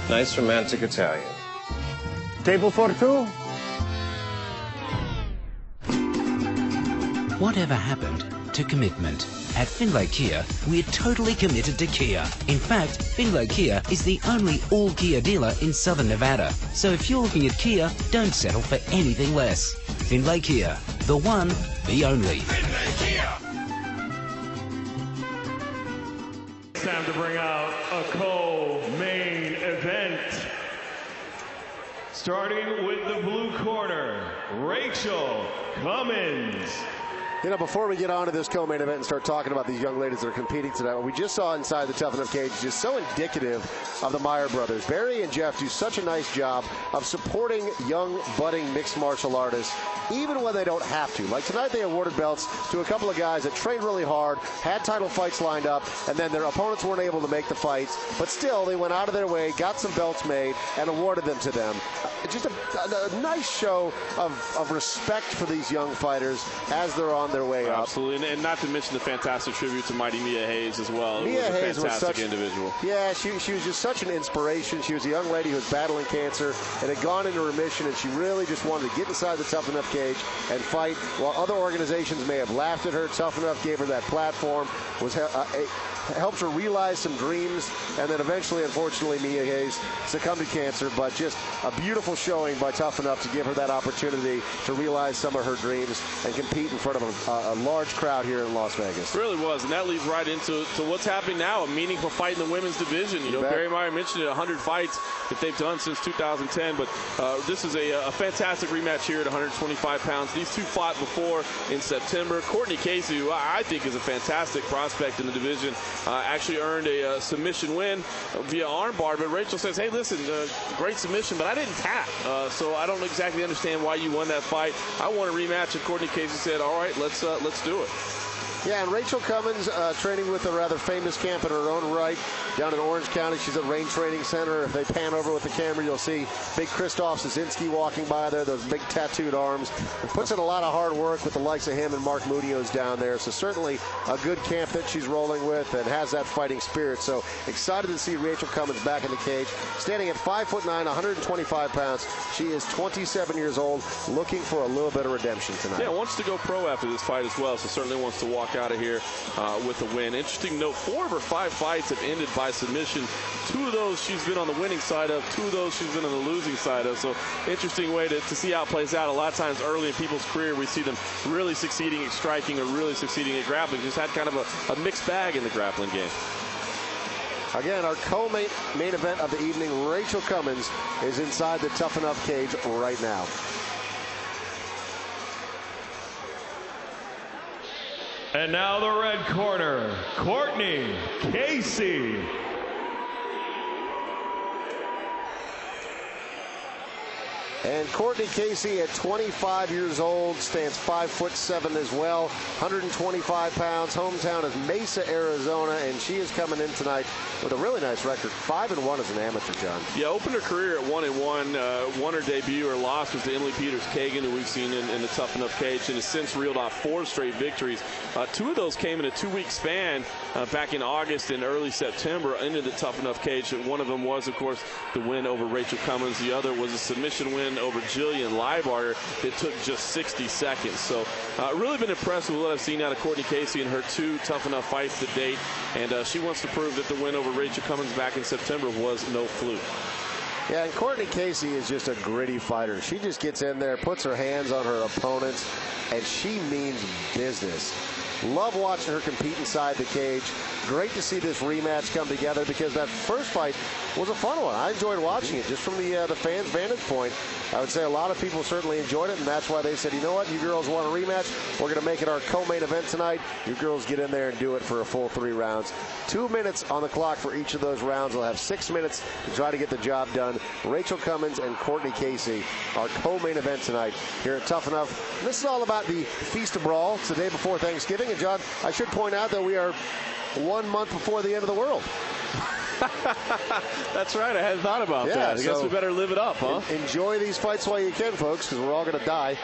Nice romantic Italian. Table for two? Whatever happened to commitment? At Finlay Kia, we're totally committed to Kia. In fact, Finlay Kia is the only all-Kia dealer in Southern Nevada. So if you're looking at Kia, don't settle for anything less. Finlay Kia, the one, the only. Finlay Kia. It's time to bring out a co-main event. Starting with the blue corner, Rachael Cummins. You know, before we get on to this co-main event and start talking about these young ladies that are competing tonight, what we just saw inside the Tuff-N-Uff cage is just so indicative of the Meyer brothers. Barry and Jeff do such a nice job of supporting young, budding mixed martial artists, even when they don't have to. Like tonight, they awarded belts to a couple of guys that trained really hard, had title fights lined up, and then their opponents weren't able to make the fights. But still, they went out of their way, got some belts made, and awarded them to them. Just a nice show of respect for these young fighters as they're on their way up. Absolutely, and not to mention the fantastic tribute to mighty Mia Hayes as well. Mia Hayes was a fantastic individual. Yeah, she was just such an inspiration. She was a young lady who was battling cancer and had gone into remission, and she really just wanted to get inside the Tuff-N-Uff cage and fight. While other organizations may have laughed at her, Tuff-N-Uff gave her that platform, helped her realize some dreams, and then eventually, unfortunately, Mia Hayes succumbed to cancer, but just a beautiful showing by Tuff-N-Uff to give her that opportunity to realize some of her dreams and compete in front of a large crowd here in Las Vegas. It really was, and that leads right into what's happening now, a meaningful fight in the women's division. You know, Barry Meyer mentioned it, 100 fights that they've done since 2010, but this is a fantastic rematch here at 125 pounds. These two fought before in September. Cortney Casey, who I think is a fantastic prospect in the division, actually earned a submission win via armbar, but Rachael says, hey, listen, great submission, but I didn't tap, so I don't exactly understand why you won that fight. I want a rematch, and Cortney Casey said, all right, let's do it. Yeah, and Rachael Cummins training with a rather famous camp in her own right down in Orange County. She's at Rain Training Center. If they pan over with the camera, you'll see big Krzysztof Szynski walking by there, those big tattooed arms. And puts in a lot of hard work with the likes of him and Mark Munoz down there. So certainly a good camp that she's rolling with and has that fighting spirit. So excited to see Rachael Cummins back in the cage. Standing at 5'9", 125 pounds. She is 27 years old, looking for a little bit of redemption tonight. Yeah, wants to go pro after this fight as well, so certainly wants to walk out of here with a win. Interesting note, 4 of her 5 fights have ended by submission. 2 of those she's been on the winning side of, 2 of those she's been on the losing side of. So interesting way to see how it plays out. A lot of times early in people's career, we see them really succeeding at striking or really succeeding at grappling. Just had kind of a mixed bag in the grappling game. Again, our co-main event of the evening, Rachael Cummins, is inside the Tuff-N-Uff cage right now. And now the red corner, Cortney Casey. And Cortney Casey at 25 years old, stands 5'7" as well, 125 pounds. Hometown is Mesa, Arizona, and she is coming in tonight with a really nice record, 5-1 as an amateur, John. Yeah, opened her career at 1-1. Won her debut. Her loss was to Emily Peters-Kagan, who we've seen in the Tuff-N-Uff cage, and has since reeled off 4 straight victories. 2 of those came in a 2-week span back in August and early September into the Tuff-N-Uff cage. One of them was, of course, the win over Rachael Cummins. The other was a submission win over Jillian Leibarger that took just 60 seconds. So really been impressed with what I've seen out of Cortney Casey in her 2 Tuff-N-Uff fights to date, and she wants to prove that the win over Rachael Cummins back in September was no fluke. Yeah, and Cortney Casey is just a gritty fighter. She just gets in there, puts her hands on her opponents, and she means business. Love watching her compete inside the cage. Great to see this rematch come together because that first fight was a fun one. I enjoyed watching it just from the fans' vantage point. I would say a lot of people certainly enjoyed it, and that's why they said, you know what, you girls want a rematch? We're going to make it our co-main event tonight. You girls get in there and do it for a full 3 rounds. 2 minutes on the clock for each of those rounds. They'll have 6 minutes to try to get the job done. Rachael Cummins and Cortney Casey, our co-main event tonight here at Tuff-N-Uff. This is all about the FeastiBrawl. It's the day before Thanksgiving. And John, I should point out that we are 1 month before the end of the world. That's right. I hadn't thought about that. I guess we better live it up, huh? Enjoy these fights while you can, folks, because we're all going to die.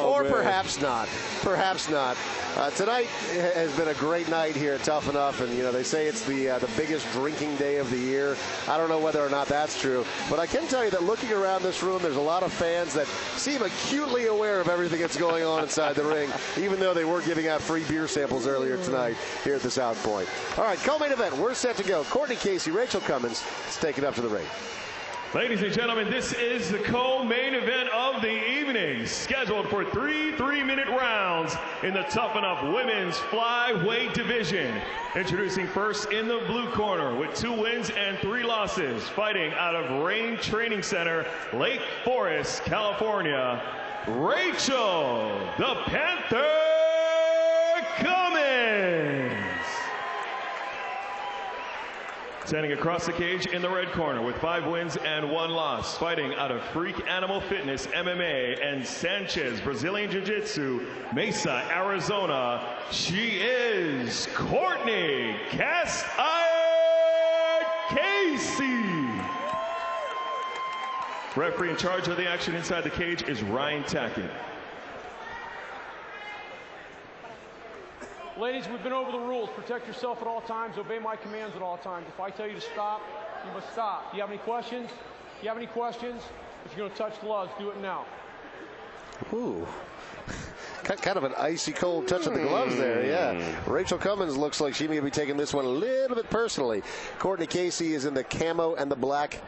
Or man. Perhaps not. Perhaps not. Tonight has been a great night here at Tuff-N-Uff, and they say it's the biggest drinking day of the year. I don't know whether or not that's true, but I can tell you that looking around this room, there's a lot of fans that seem acutely aware of everything that's going on inside the ring, even though they were giving out free beer samples earlier tonight here at the South Point. All right, co-main event. We're set to go. Cortney Casey, Rachael Cummins. Let's take it up to the ring. Ladies and gentlemen, this is the co-main event of the evening, scheduled for 3 3-minute rounds in the Tuff-N-Uff Women's Flyweight Division. Introducing first in the blue corner with 2 wins and 3 losses, fighting out of Rain Training Center, Lake Forest, California, Rachael the Panther Cummins. Standing across the cage in the red corner with 5 wins and 1 loss, fighting out of Freak Animal Fitness MMA and Sanchez Brazilian Jiu-Jitsu, Mesa, Arizona, she is Cortney Cast Iron Casey. Referee in charge of the action inside the cage is Ryan Tackett. Ladies, we've been over the rules. Protect yourself at all times. Obey my commands at all times. If I tell you to stop, you must stop. Do you have any questions? Do you have any questions? If you're going to touch gloves, do it now. Ooh. Kind of an icy cold touch of the gloves there, yeah. Rachael Cummins looks like she may be taking this one a little bit personally. Cortney Casey is in the camo and the black.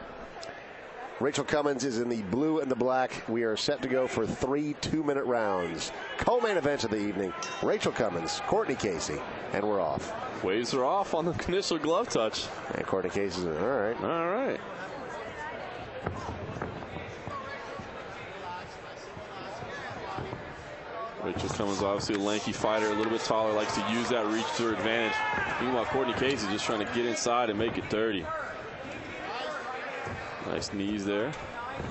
Rachael Cummins is in the blue and the black. We are set to go for 3 2-minute rounds. Co-main event of the evening, Rachael Cummins, Cortney Casey, and we're off. Waves are off on the initial glove touch. And Cortney Casey's in. All right. All right. Rachael Cummins, obviously a lanky fighter, a little bit taller, likes to use that reach to her advantage. Meanwhile, Cortney Casey just trying to get inside and make it dirty. Nice knees there,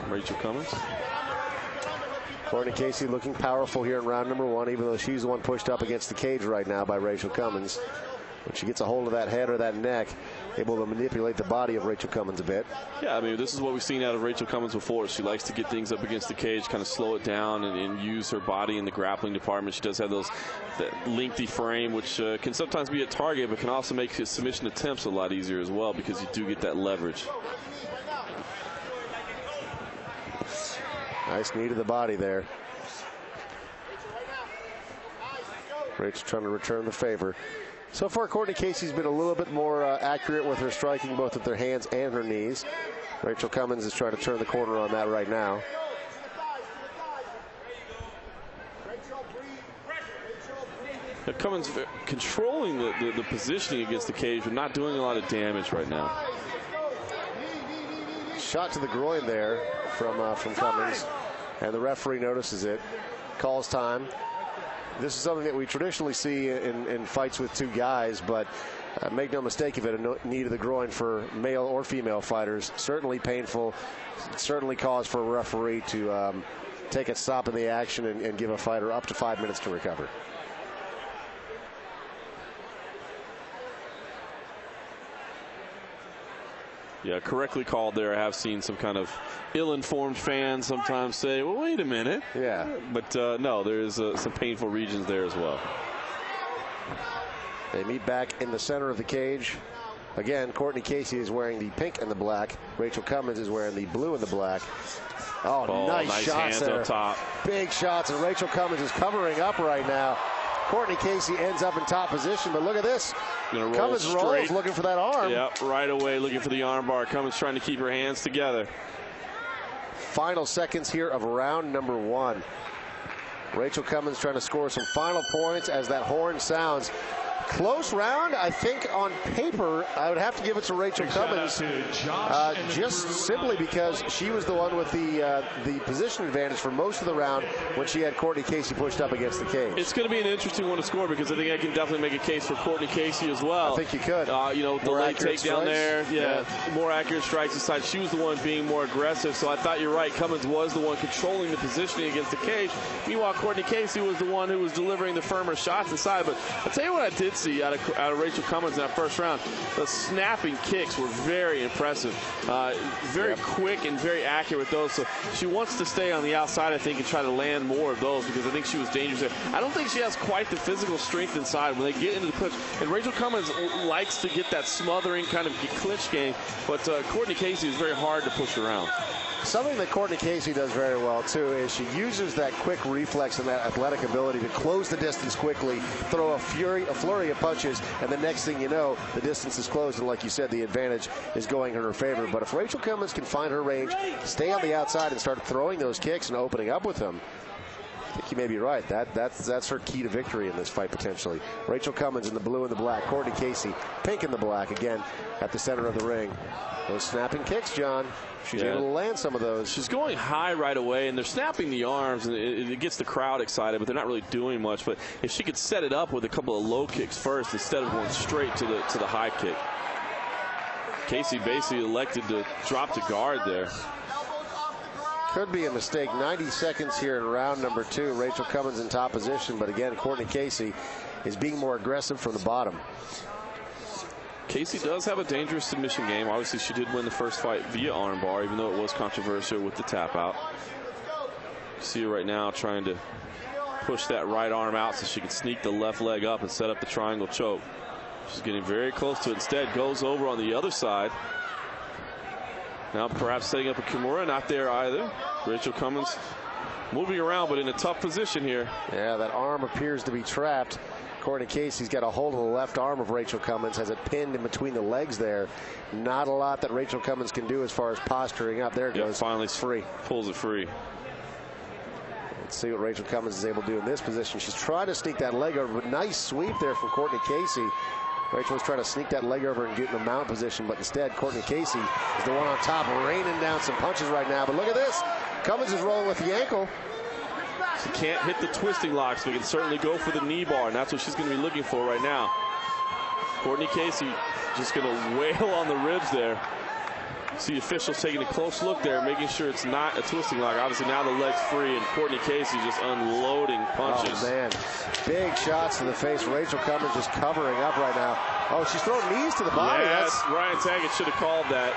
Rachael Cummins. Cortney Casey looking powerful here in round number 1, even though she's the one pushed up against the cage right now by Rachael Cummins. When she gets a hold of that head or that neck, able to manipulate the body of Rachael Cummins a bit. Yeah, I mean, this is what we've seen out of Rachael Cummins before. She likes to get things up against the cage, kind of slow it down and use her body in the grappling department. She does have that lengthy frame, which can sometimes be a target, but can also make his submission attempts a lot easier as well because you do get that leverage. Nice knee to the body there. Rachel trying to return the favor. So far, Cortney Casey's been a little bit more accurate with her striking, both with her hands and her knees. Rachael Cummins is trying to turn the corner on that right now. Cummins controlling the positioning against the cage, but not doing a lot of damage right now. Shot to the groin there from Cummins, and the referee notices it, calls time. This is something that we traditionally see in fights with 2 guys, but make no mistake of it, a knee to the groin for male or female fighters, certainly painful, certainly cause for a referee to take a stop in the action and give a fighter up to 5 minutes to recover. Yeah, correctly called there. I have seen some kind of ill-informed fans sometimes say, well, wait a minute. Yeah. But no, there is some painful regions there as well. They meet back in the center of the cage. Again, Cortney Casey is wearing the pink and the black. Rachael Cummins is wearing the blue and the black. Oh, nice shots hands there. Up top. Big shots, and Rachael Cummins is covering up right now. Cortney Casey ends up in top position, but look at this. Cummins rolls, looking for that arm. Yep, right away looking for the arm bar. Cummins trying to keep her hands together. Final seconds here of round number 1. Rachael Cummins trying to score some final points as that horn sounds. Close round, I think on paper, I would have to give it to Rachael Cummins, just simply because she was the one with the position advantage for most of the round when she had Cortney Casey pushed up against the cage. It's going to be an interesting one to score because I think I can definitely make a case for Cortney Casey as well. I think you could. The late takedown there, yeah, more accurate strikes aside. She was the one being more aggressive, so I thought you're right. Cummins was the one controlling the positioning against the cage. Meanwhile, Cortney Casey was the one who was delivering the firmer shots inside. But I'll tell you what I did did see out of Rachael Cummins in that first round, the snapping kicks were very impressive. Very quick and very accurate with those. So she wants to stay on the outside, I think, and try to land more of those because I think she was dangerous there. I don't think she has quite the physical strength inside when they get into the clinch. And Rachael Cummins likes to get that smothering kind of clinch game, but Cortney Casey is very hard to push around. Something that Cortney Casey does very well, too, is she uses that quick reflex and that athletic ability to close the distance quickly, throw a flurry of punches, and the next thing you know, the distance is closed, and like you said, the advantage is going in her favor. But if Rachael Cummins can find her range, stay on the outside, and start throwing those kicks and opening up with them, I think you may be right. That's her key to victory in this fight, potentially. Rachael Cummins in the blue and the black. Cortney Casey, pink in the black, again, at the center of the ring. Those snapping kicks, John. She's able to land some of those. She's going high right away, and they're snapping the arms, and it gets the crowd excited, but they're not really doing much. But if she could set it up with a couple of low kicks first instead of going straight to the high kick. Casey basically elected to drop the guard there. Could be a mistake. 90 seconds here in round number 2. Rachael Cummins in top position, but again, Cortney Casey is being more aggressive from the bottom. Casey does have a dangerous submission game. Obviously, she did win the first fight via armbar, even though it was controversial with the tap out. You see her right now trying to push that right arm out so she can sneak the left leg up and set up the triangle choke. She's getting very close to it. Instead, goes over on the other side. Now perhaps setting up a Kimura, not there either. Rachael Cummins moving around, but in a tough position here. Yeah, that arm appears to be trapped. Cortney Casey's got a hold of the left arm of Rachael Cummins, has it pinned in between the legs there. Not a lot that Rachael Cummins can do as far as posturing up. There it goes. Finally free. Pulls it free. Let's see what Rachael Cummins is able to do in this position. She's trying to sneak that leg over, but nice sweep there from Cortney Casey. Rachael was trying to sneak that leg over and get in the mount position, but instead, Cortney Casey is the one on top, raining down some punches right now. But look at this. Cummins is rolling with the ankle. She can't hit the twisting locks, but can certainly go for the knee bar, and that's what she's going to be looking for right now. Cortney Casey just going to wail on the ribs there. See officials taking a close look there, making sure it's not a twisting lock. Obviously now the leg's free, and Cortney Casey just unloading punches. Oh, man. Big shots to the face. Rachael Cummins just covering up right now. Oh, she's throwing knees to the body. Yeah, Ryan Taggart should have called that.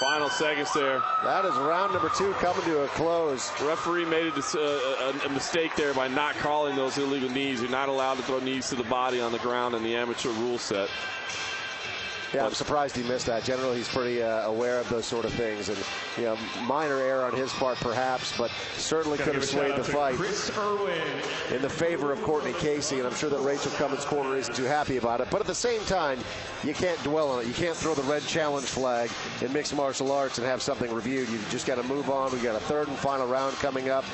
Final seconds there. That is round number 2 coming to a close. The referee made a mistake there by not calling those illegal knees. You're not allowed to throw knees to the body on the ground in the amateur rule set. Yeah, I'm surprised he missed that. Generally, he's pretty aware of those sort of things. And, you know, minor error on his part, perhaps, but certainly could have swayed the fight in the favor of Cortney Casey. And I'm sure that Rachael Cummins' corner isn't too happy about it. But at the same time, you can't dwell on it. You can't throw the red challenge flag in mixed martial arts and have something reviewed. You've just got to move on. We've got a third and final round coming up.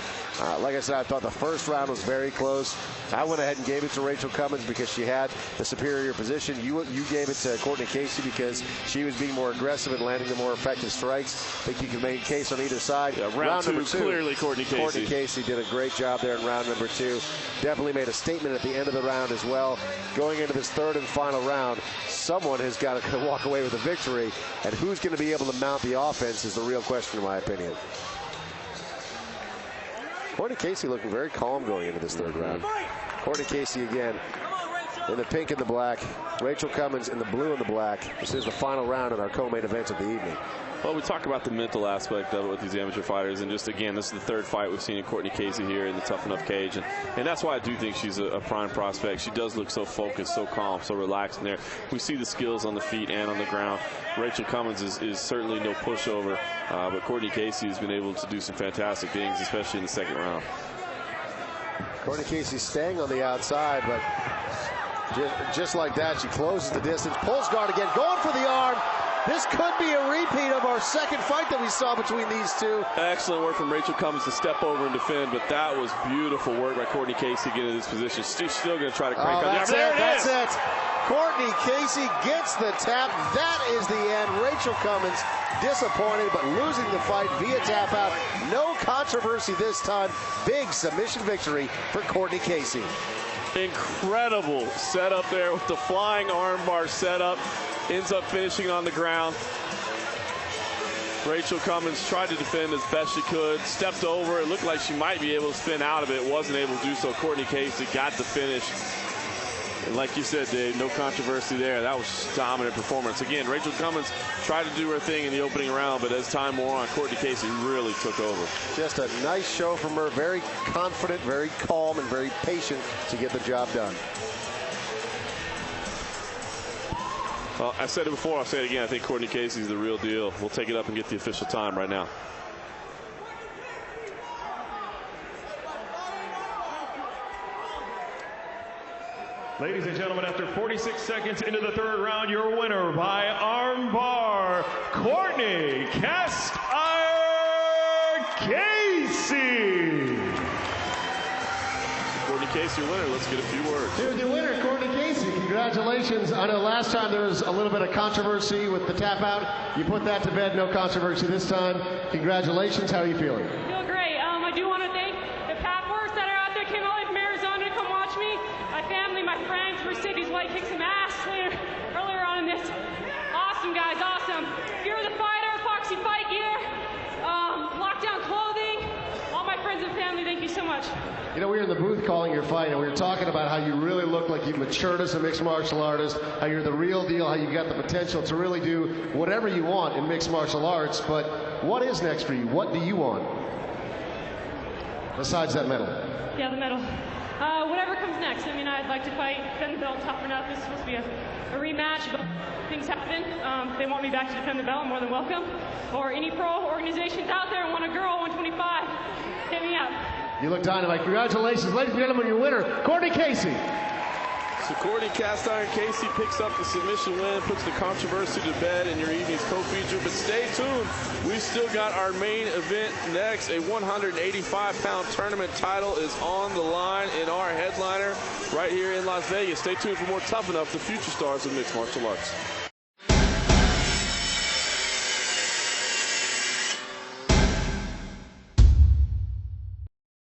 Like I said, I thought the first round was very close. I went ahead and gave it to Rachael Cummins because she had the superior position. You gave it to Cortney Casey because she was being more aggressive and landing the more effective strikes. I think you can make a case on either side. Yeah, round number 2, clearly Cortney Casey. Cortney Casey did a great job there in round number 2. Definitely made a statement at the end of the round as well. Going into this third and final round, someone has got to walk away with a victory, and who's going to be able to mount the offense is the real question, in my opinion. Cortney Casey looking very calm going into this third round. Cortney Casey again in the pink and the black. Rachael Cummins in the blue and the black. This is the final round in our co-main event of the evening. Well, we talk about the mental aspect of it with these amateur fighters, and just again, this is the third fight we've seen in Cortney Casey here in the Tuff-N-Uff cage, and that's why I do think she's a prime prospect. She does look so focused, so calm, so relaxed in there. We see the skills on the feet and on the ground. Rachael Cummins is certainly no pushover, but Cortney Casey has been able to do some fantastic things, especially in the second round. Cortney Casey staying on the outside, but just like that, she closes the distance, pulls guard again, going for the arm. This could be a repeat of our second fight that we saw between these two. Excellent work from Rachael Cummins to step over and defend, but that was beautiful work by Cortney Casey getting in this position. She's still going to try to crank up. That's it. Cortney Casey gets the tap. That is the end. Rachael Cummins disappointed, but losing the fight via tap out. No controversy this time. Big submission victory for Cortney Casey. Incredible setup there with the flying armbar setup. Ends up finishing on the ground. Rachael Cummins tried to defend as best she could, stepped over. It looked like she might be able to spin out of it, wasn't able to do so. Cortney Casey got the finish. And like you said, Dave, no controversy there. That was dominant performance. Again, Rachael Cummins tried to do her thing in the opening round, but as time wore on, Cortney Casey really took over. Just a nice show from her. Very confident, very calm, and very patient to get the job done. Well, I said it before, I'll say it again. I think Cortney Casey's the real deal. We'll take it up and get the official time right now. Ladies and gentlemen, after 46 seconds into the third round, your winner by armbar, Cortney Cast Iron Casey. Cortney Casey, your winner. Let's get a few words. Here's your winner, Cortney Casey. Congratulations. I know last time there was a little bit of controversy with the tap out. You put that to bed, no controversy this time. Congratulations. How are you feeling? I feel great. I do want to thank the Packworks that are out there, came all the way from Arizona to come watch me. My family, my friends, Mercedes White kicked some ass earlier on in this. Awesome, guys, awesome. Fear of the Fighter, Foxy Fight Gear, Lockdown Clothing, all my friends and family, thank you so much. You know, we were in the booth calling your fight, and we were talking about how you really look like you've matured as a mixed martial artist, how you're the real deal, how you've got the potential to really do whatever you want in mixed martial arts. But what is next for you? What do you want besides that medal? Yeah, the medal. Whatever comes next. I mean, I'd like to fight, defend the belt, Tuff-N-Uff. This is supposed to be a rematch, but things happen. If they want me back to defend the belt, I'm more than welcome. Or any pro organizations out there want a girl, 125, hit me up. You look dynamite. Congratulations, ladies and gentlemen, your winner, Cortney Casey. So Cortney Cast Iron Casey picks up the submission win, puts the controversy to bed in your evening's co-feature. But stay tuned. We've still got our main event next. A 185-pound tournament title is on the line in our headliner right here in Las Vegas. Stay tuned for more Tuff-N-Uff, the future stars of mixed martial arts.